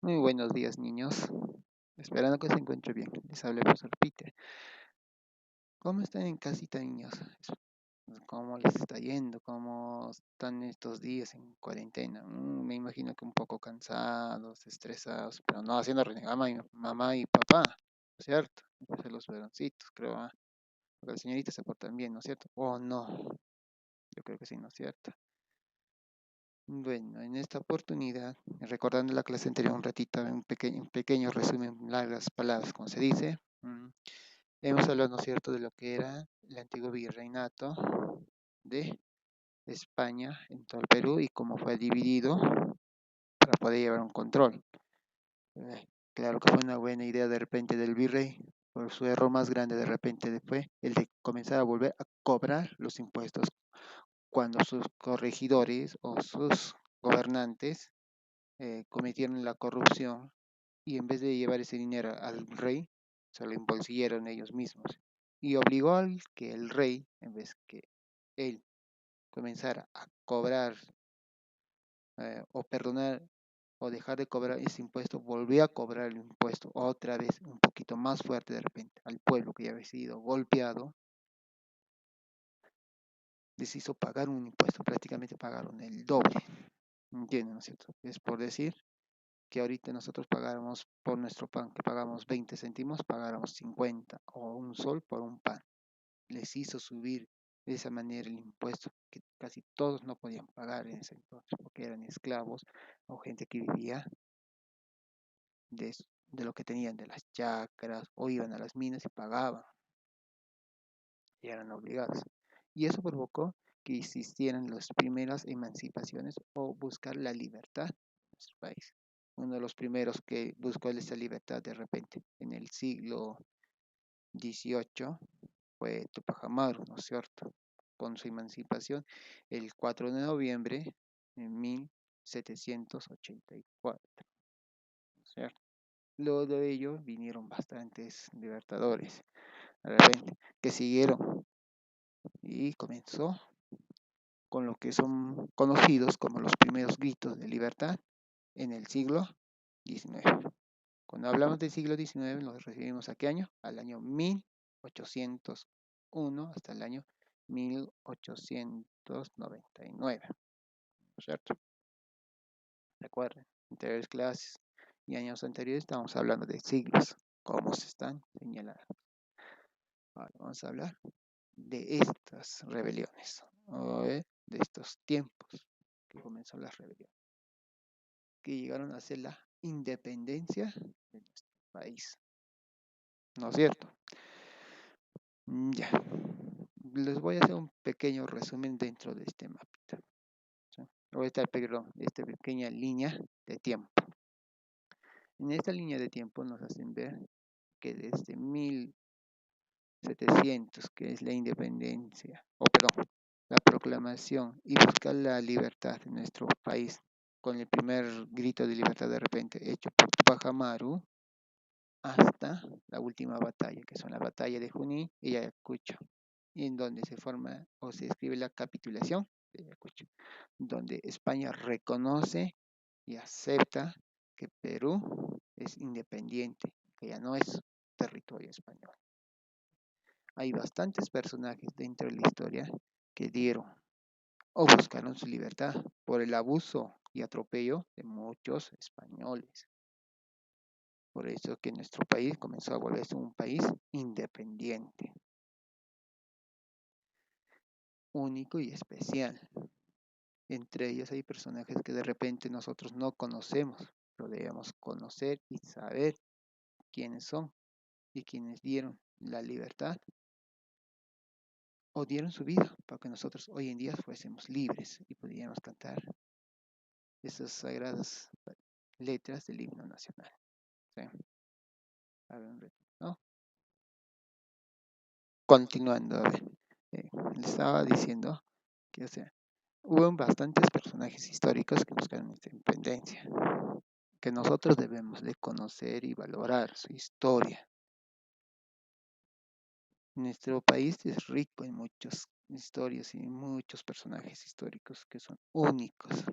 Muy buenos días, niños. Esperando que se encuentre bien. Les habla el profesor Peter. ¿Cómo están en casita, niños? ¿Cómo les está yendo? ¿Cómo están estos días en cuarentena? Me imagino que un poco cansados, estresados, pero no haciendo renegar a mamá y papá, ¿no es cierto? Entonces los veroncitos, creo, porque las señoritas se portan bien, ¿no es cierto? ¿O no? Yo creo que sí, ¿no es cierto? Bueno, en esta oportunidad, recordando la clase anterior un ratito, un pequeño resumen, largas palabras, como se dice, hemos hablado, ¿no es cierto?, de lo que era el antiguo virreinato de España en todo el Perú y cómo fue dividido para poder llevar un control. Claro que fue una buena idea de repente del virrey, pero su error más grande de repente fue el de comenzar a volver a cobrar los impuestos cuando sus corregidores o sus gobernantes cometieron la corrupción y en vez de llevar ese dinero al rey, se lo embolsillaron ellos mismos y obligó al que el rey, en vez que él comenzara a cobrar o perdonar o dejar de cobrar ese impuesto, volvió a cobrar el impuesto otra vez un poquito más fuerte de repente al pueblo que ya había sido golpeado, les hizo pagar un impuesto, prácticamente pagaron el doble, ¿entienden, no es cierto? Es por decir que ahorita nosotros pagáramos por nuestro pan, que pagamos 20 céntimos, pagáramos 50 o un sol por un pan. Les hizo subir de esa manera el impuesto que casi todos no podían pagar en ese entonces, porque eran esclavos o gente que vivía de lo que tenían de las chacras o iban a las minas y pagaban y eran obligados. Y eso provocó que existieran las primeras emancipaciones o buscar la libertad en nuestro país. Uno de los primeros que buscó esa libertad de repente en el siglo XVIII fue Tupac Amaru, ¿no es cierto? Con su emancipación el 4 de noviembre de 1784, ¿no es cierto? Luego de ello vinieron bastantes libertadores, de repente, que siguieron y comenzó con lo que son conocidos como los primeros gritos de libertad en el siglo XIX. Cuando hablamos del siglo XIX, nos referimos a qué año? Al año 1801 hasta el año 1899, ¿no es cierto? Recuerden, anteriores clases y años anteriores estamos hablando de siglos, como se están señalando. Ahora vamos a hablar de estas rebeliones, de estos tiempos que comenzó las rebeliones, que llegaron a ser la independencia de nuestro país, ¿no es cierto? Ya, les voy a hacer un pequeño resumen dentro de este mapita. ¿Sí? O esta pequeña línea de tiempo. En esta línea de tiempo nos hacen ver que desde 1700, que es la independencia, o perdón, la proclamación y buscar la libertad en nuestro país, con el primer grito de libertad de repente hecho por Tupac Amaru, hasta la última batalla, que son la batalla de Junín y Ayacucho, y en donde se forma o se escribe la capitulación de Ayacucho, donde España reconoce y acepta que Perú es independiente, que ya no es territorio español. Hay bastantes personajes dentro de la historia que dieron o buscaron su libertad por el abuso y atropello de muchos españoles. Por eso que nuestro país comenzó a volverse un país independiente, único y especial. Entre ellos hay personajes que de repente nosotros no conocemos, pero debemos conocer y saber quiénes son y quienes dieron la libertad o dieron su vida para que nosotros hoy en día fuésemos libres y pudiéramos cantar esas sagradas letras del himno nacional. ¿Sí? A ver, ¿no? Continuando, a ver, le estaba diciendo que, o sea, hubo bastantes personajes históricos que buscaron nuestra independencia, que nosotros debemos de conocer y valorar su historia. Nuestro país es rico en muchas historias y muchos personajes históricos que son únicos.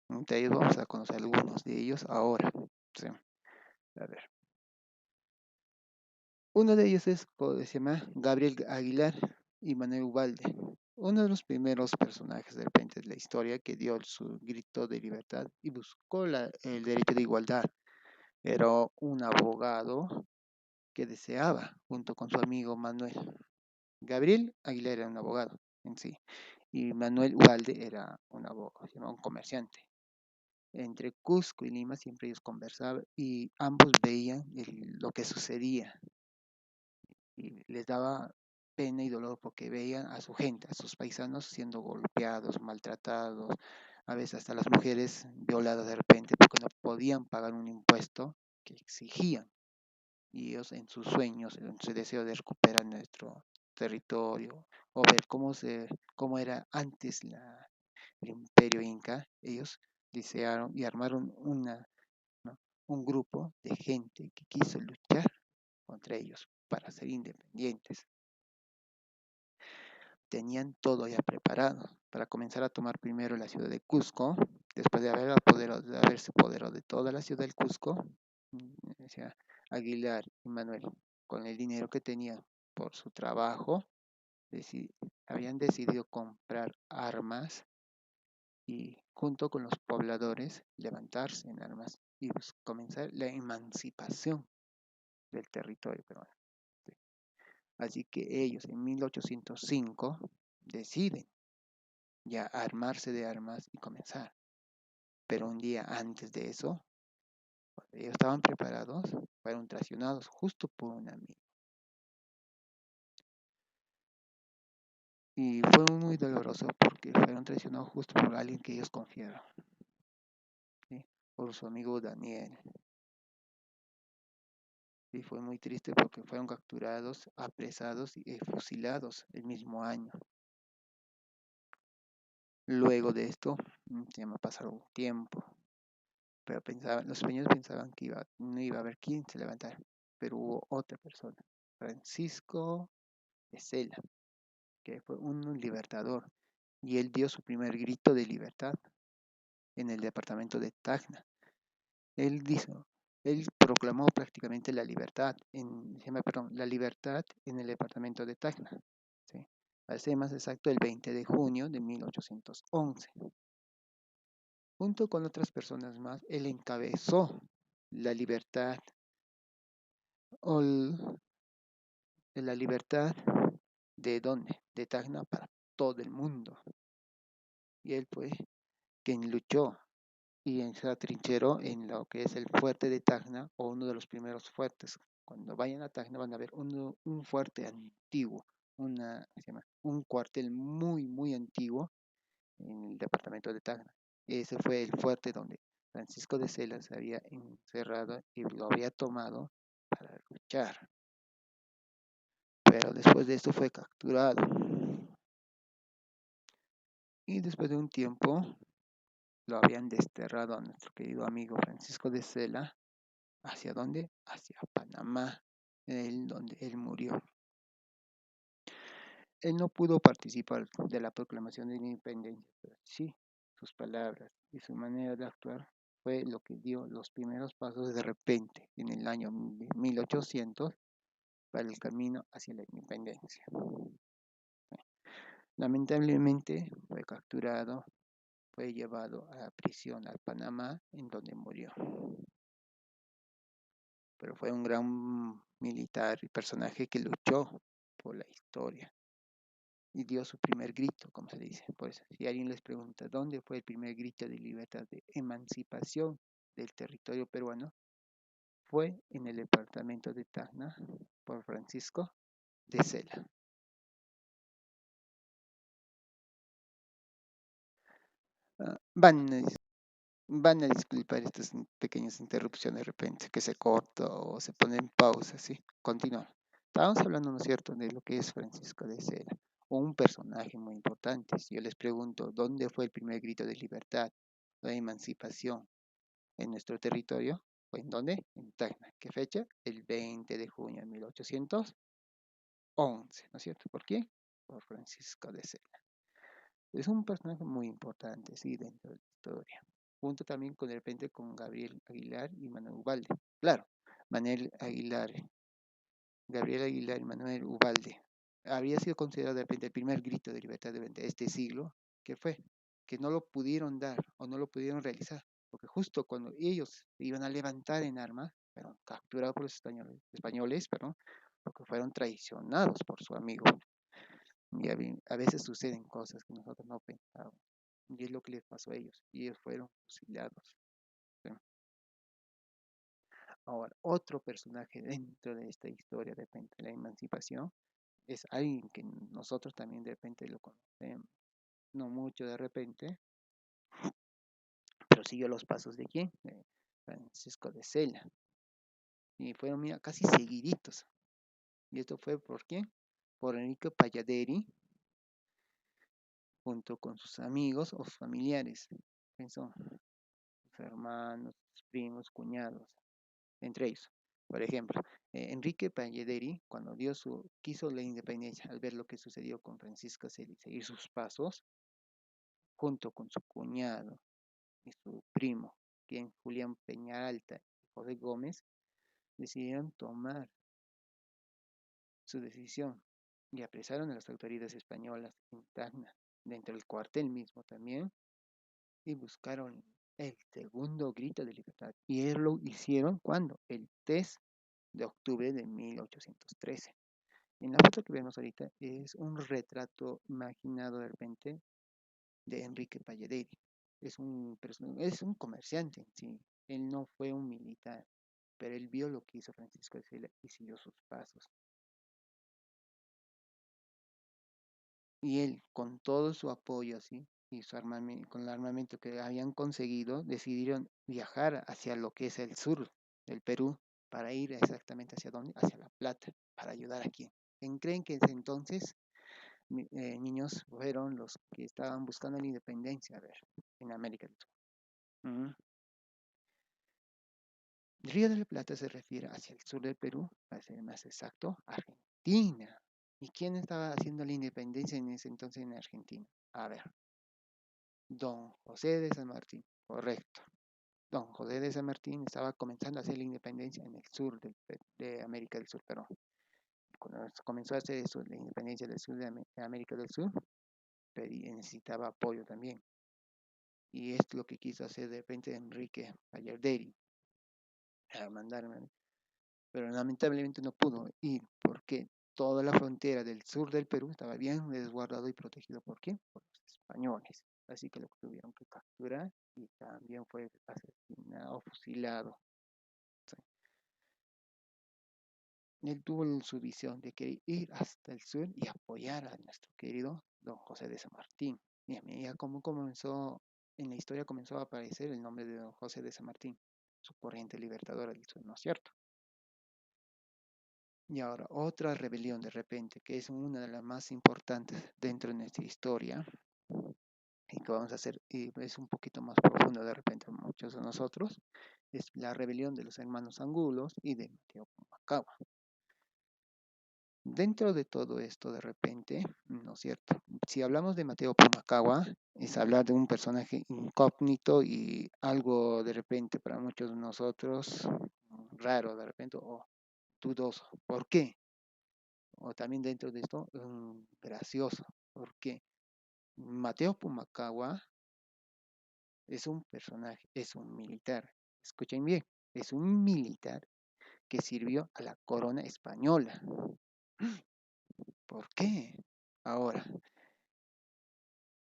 Entonces vamos a conocer algunos de ellos ahora. Sí, a ver. Uno de ellos se llama Gabriel Aguilar y Manuel Ubalde, uno de los primeros personajes de repente de la historia que dio su grito de libertad y buscó el derecho de igualdad. Era un abogado que deseaba, junto con su amigo Manuel. Gabriel Aguilar era un abogado en sí, y Manuel Ubalde era un abogado, se llama un comerciante. Entre Cusco y Lima siempre ellos conversaban y ambos veían lo que sucedía y les daba pena y dolor porque veían a su gente, a sus paisanos siendo golpeados, maltratados, a veces hasta las mujeres violadas de repente porque no podían pagar un impuesto que exigían. Y ellos en sus sueños, en su deseo de recuperar nuestro territorio o ver cómo era antes el imperio inca, ellos desearon y armaron ¿no? un grupo de gente que quiso luchar contra ellos para ser independientes. Tenían todo ya preparado para comenzar a tomar primero la ciudad de Cusco, después de haberse apoderado de toda la ciudad del Cusco, decía Aguilar y Manuel, con el dinero que tenían por su trabajo, habían decidido comprar armas y junto con los pobladores levantarse en armas y comenzar la emancipación del territorio peruano. ¿Sí? Así que ellos en 1805 deciden ya armarse de armas y comenzar. Pero un día antes de eso, cuando ellos estaban preparados, fueron traicionados justo por un amigo. Y fue muy doloroso porque fueron traicionados justo por alguien que ellos confiaron, ¿sí? Por su amigo Daniel. Y fue muy triste porque fueron capturados, apresados y fusilados el mismo año. Luego de esto, se llama pasar un tiempo, pero los españoles pensaban que no iba a haber quien se levantara, pero hubo otra persona, Francisco de Sela, que fue un libertador, y él dio su primer grito de libertad en el departamento de Tacna. Él dijo, él proclamó prácticamente la libertad, la libertad en el departamento de Tacna, ¿sí? Para ser más exacto, el 20 de junio de 1811. Junto con otras personas más, él encabezó la libertad, o la libertad de dónde, de Tacna para todo el mundo. Y él fue quien luchó y se atrincheró en lo que es el fuerte de Tacna o uno de los primeros fuertes. Cuando vayan a Tacna van a ver un fuerte antiguo, un cuartel muy, muy antiguo en el departamento de Tacna. Ese fue el fuerte donde Francisco de Sela se había encerrado y lo había tomado para luchar. Pero después de esto fue capturado. Y después de un tiempo lo habían desterrado a nuestro querido amigo Francisco de Sela. ¿Hacia dónde? Hacia Panamá, donde él murió. Él no pudo participar de la proclamación de la independencia, pero sí, sus palabras y su manera de actuar fue lo que dio los primeros pasos de repente en el año 1800 para el camino hacia la independencia. Lamentablemente fue capturado, fue llevado a la prisión a Panamá, en donde murió. Pero fue un gran militar y personaje que luchó por la historia y dio su primer grito, como se dice. Por eso, si alguien les pregunta dónde fue el primer grito de libertad, de emancipación del territorio peruano, fue en el departamento de Tacna por Francisco de Sela. Van, van a disculpar estas pequeñas interrupciones de repente, que se corta o se pone en pausa, ¿sí? Continuamos. Estábamos hablando, ¿no es cierto?, de lo que es Francisco de Sela, un personaje muy importante. Si yo les pregunto, ¿dónde fue el primer grito de libertad, de emancipación en nuestro territorio? ¿Fue en dónde? En Tacna. ¿Qué fecha? El 20 de junio de 1811, ¿no es cierto? ¿Por qué? Por Francisco de Sela. Es un personaje muy importante, sí, dentro de la historia. junto también con de repente con Gabriel Aguilar y Manuel Ubalde. Claro, Manuel Aguilar, Gabriel Aguilar y Manuel Ubalde habría sido considerado de repente el primer grito de libertad de este siglo, que fue que no lo pudieron dar o no lo pudieron realizar, porque justo cuando ellos se iban a levantar en armas, fueron capturados por los españoles, perdón, porque fueron traicionados por su amigo. Y a veces suceden cosas que nosotros no pensábamos. Y es lo que les pasó a ellos. Y ellos fueron fusilados. ¿Sí? Ahora, otro personaje dentro de esta historia de repente, la emancipación es alguien que nosotros también de repente lo conocemos. No mucho de repente, pero siguió los pasos de quién? De Francisco de Sela. Y fueron, mira, casi seguiditos. ¿Y esto fue por quién? Por Enrique Palladeri, junto con sus amigos o familiares. Son sus hermanos, sus primos, cuñados, entre ellos. Por ejemplo, Enrique Palladeri, cuando quiso la independencia, al ver lo que sucedió con Francisco Celi, seguir sus pasos, junto con su cuñado y su primo, quien Julián Peñalta y José Gómez, decidieron tomar su decisión y apresaron a las autoridades españolas internas dentro del cuartel mismo también y buscaron el segundo grito de libertad. Y ellos lo hicieron cuando el 3 de octubre de 1813. En la foto que vemos ahorita es un retrato imaginado de repente de Enrique Palladeri. Es un comerciante, sí. Él no fue un militar, pero él vio lo que hizo Francisco de Sela y siguió sus pasos. Y él, con todo su apoyo así, y su armamento, con el armamento que habían conseguido, decidieron viajar hacia lo que es el sur del Perú para ir exactamente hacia dónde, hacia La Plata, para ayudar aquí. ¿Creen que desde entonces niños fueron los que estaban buscando la independencia, a ver, en América del Sur? Uh-huh. Río de la Plata se refiere hacia el sur del Perú, para ser más exacto, Argentina. ¿Y quién estaba haciendo la independencia en ese entonces en Argentina? A ver, Don José de San Martín, correcto. Don José de San Martín estaba comenzando a hacer la independencia en el sur de América del Sur, perdón. Cuando comenzó a hacer eso, la independencia del sur de América del Sur, necesitaba apoyo también. Y es lo que quiso hacer de repente Enrique Pallarderi, a mandarme, pero lamentablemente no pudo ir porque toda la frontera del sur del Perú estaba bien resguardado y protegido. ¿Por qué? Por los españoles. Así que lo tuvieron que capturar y también fue asesinado, fusilado. Sí. Él tuvo su visión de querer ir hasta el sur y apoyar a nuestro querido don José de San Martín. Y a medida como comenzó, en la historia comenzó a aparecer el nombre de don José de San Martín, su corriente libertadora del sur, ¿no es cierto? Y ahora, otra rebelión de repente, que es una de las más importantes dentro de nuestra historia, y que vamos a hacer, y es un poquito más profundo de repente para muchos de nosotros, es la rebelión de los hermanos Angulos y de Mateo Pumacahua. Dentro de todo esto, de repente, ¿no es cierto? Si hablamos de Mateo Pumacahua, es hablar de un personaje incógnito y algo de repente para muchos de nosotros raro, de repente, o dudoso. ¿Por qué? O también dentro de esto, gracioso, porque Mateo Pumacahua es un personaje, es un militar. Escuchen bien, es un militar que sirvió a la corona española. ¿Por qué? Ahora,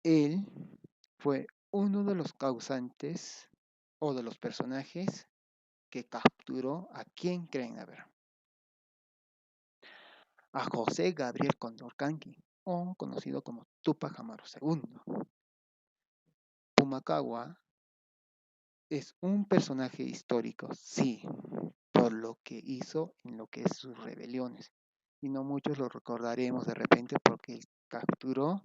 él fue uno de los causantes o de los personajes que capturó a quién creen, a ver, a José Gabriel Condorcanqui, o conocido como Tupac Amaru II. Pumacahua es un personaje histórico, sí, por lo que hizo en lo que es sus rebeliones. Y no muchos lo recordaremos de repente porque él capturó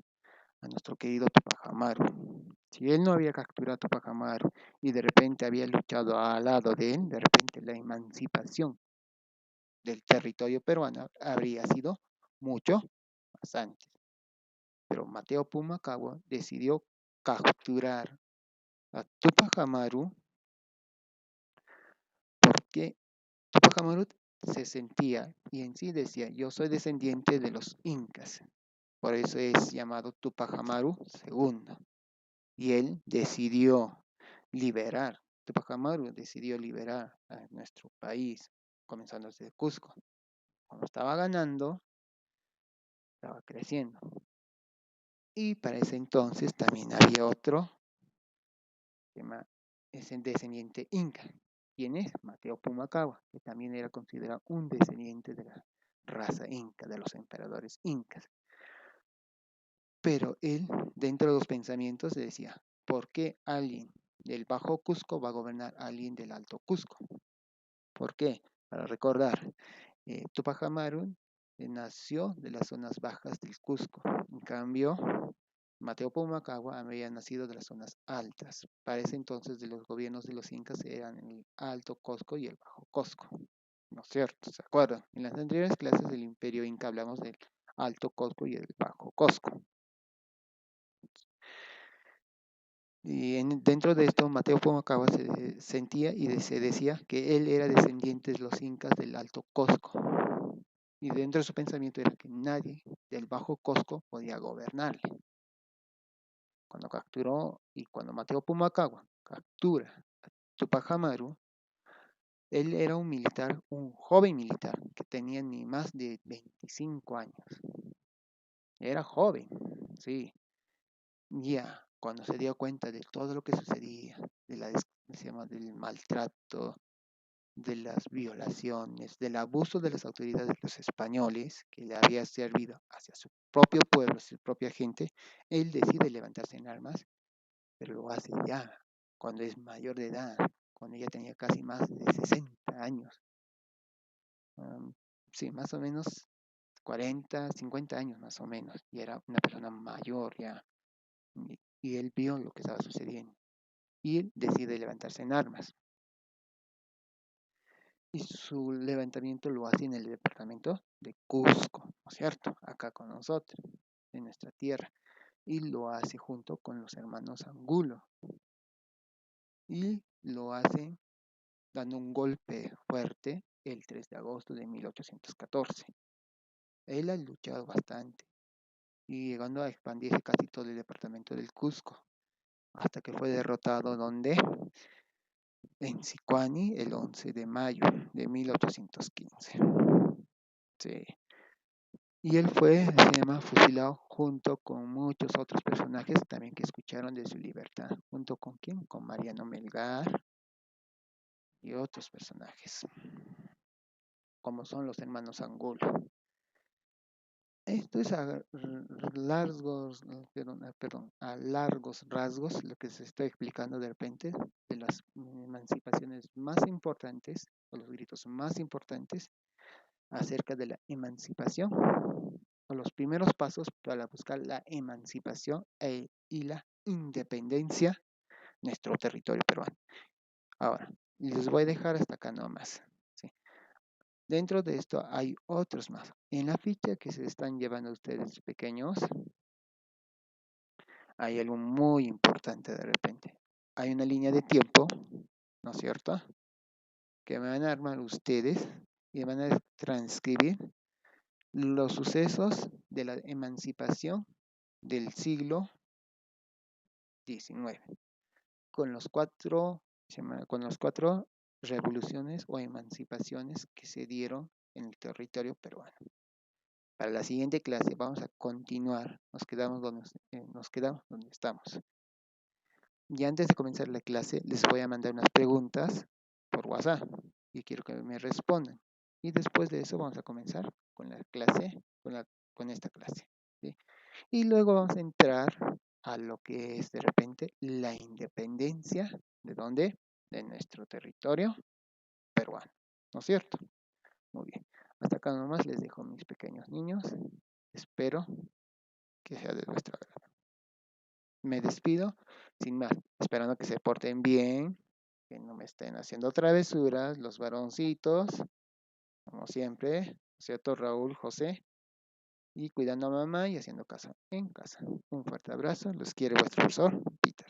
a nuestro querido Tupac Amaru. Si él no había capturado a Tupac Amaru y de repente había luchado al lado de él, de repente la emancipación del territorio peruano habría sido mucho más antes. Pero Mateo Pumacahua decidió capturar a Tupac Amaru, porque Tupac Amaru se sentía y en sí decía, yo soy descendiente de los incas, por eso es llamado Tupac Amaru II. Y él decidió liberar, Tupac Amaru decidió liberar a nuestro país, comenzando desde Cusco. Cuando estaba ganando, estaba creciendo. Y para ese entonces también había otro, es el descendiente inca. ¿Quién es? Mateo Pumacahua, que también era considerado un descendiente de la raza inca, de los emperadores incas. Pero él, dentro de los pensamientos, decía, ¿por qué alguien del Bajo Cusco va a gobernar a alguien del Alto Cusco? ¿Por qué? Para recordar, Tupac Amaru nació de las zonas bajas del Cusco. En cambio, Mateo Pumacahua había nacido de las zonas altas. Para ese entonces, de los gobiernos de los incas eran el Alto Cusco y el Bajo Cusco. ¿No es cierto? ¿Se acuerdan? En las anteriores clases del Imperio Inca hablamos del Alto Cusco y el Bajo Cusco. Y dentro de esto, Mateo Pumacahua se sentía y se decía que él era descendiente de los incas del Alto Cusco. Y dentro de su pensamiento era que nadie del Bajo Cusco podía gobernarle. Cuando capturó y cuando Mateo Pumacahua captura a Tupac Amaru, él era un militar, un joven militar, que tenía ni más de 25 años. Era joven, sí. Ya, cuando se dio cuenta de todo lo que sucedía, del maltrato, de las violaciones, del abuso de las autoridades de los españoles que le había servido hacia su propio pueblo, su propia gente, él decide levantarse en armas, pero lo hace ya, cuando es mayor de edad, cuando ya tenía casi más de 60 años. Sí, más o menos 40, 50 años más o menos, y era una persona mayor ya, y él vio lo que estaba sucediendo, y él decide levantarse en armas. Y su levantamiento lo hace en el departamento de Cusco, ¿no es cierto? Acá con nosotros, en nuestra tierra. Y lo hace junto con los hermanos Angulo. Y lo hace dando un golpe fuerte el 3 de agosto de 1814. Él ha luchado bastante y llegando a expandirse casi todo el departamento del Cusco, hasta que fue derrotado donde en Sicuani el 11 de mayo de 1815. Sí. Y él fue, se llama, fusilado junto con muchos otros personajes también que escucharon de su libertad. ¿Junto con quién? Con Mariano Melgar y otros personajes, como son los hermanos Angulo. Esto es a largos rasgos lo que se está explicando de repente de las emancipaciones más importantes, o los gritos más importantes acerca de la emancipación, o los primeros pasos para buscar la emancipación y la independencia de nuestro territorio peruano. Ahora, les voy a dejar hasta acá nomás. ¿Sí? Dentro de esto hay otros más. En la ficha que se están llevando ustedes pequeños, hay algo muy importante de repente. Hay una línea de tiempo, ¿no es cierto? Que van a armar ustedes y van a transcribir los sucesos de la emancipación del siglo XIX, con con las cuatro revoluciones o emancipaciones que se dieron en el territorio peruano. Para la siguiente clase vamos a continuar, nos quedamos donde estamos. Y antes de comenzar la clase les voy a mandar unas preguntas por WhatsApp y quiero que me respondan. Y después de eso vamos a comenzar con la clase, con esta clase. ¿Sí? Y luego vamos a entrar a lo que es de repente la independencia. ¿De dónde? De nuestro territorio peruano. ¿No es cierto? Muy bien. Hasta acá nomás les dejo mis pequeños niños. Espero que sea de vuestra agrado. Me despido sin más, esperando que se porten bien, que no me estén haciendo travesuras los varoncitos, como siempre, ¿cierto? Raúl, José, y cuidando a mamá y haciendo caso en casa. Un fuerte abrazo, los quiere vuestro profesor Peter.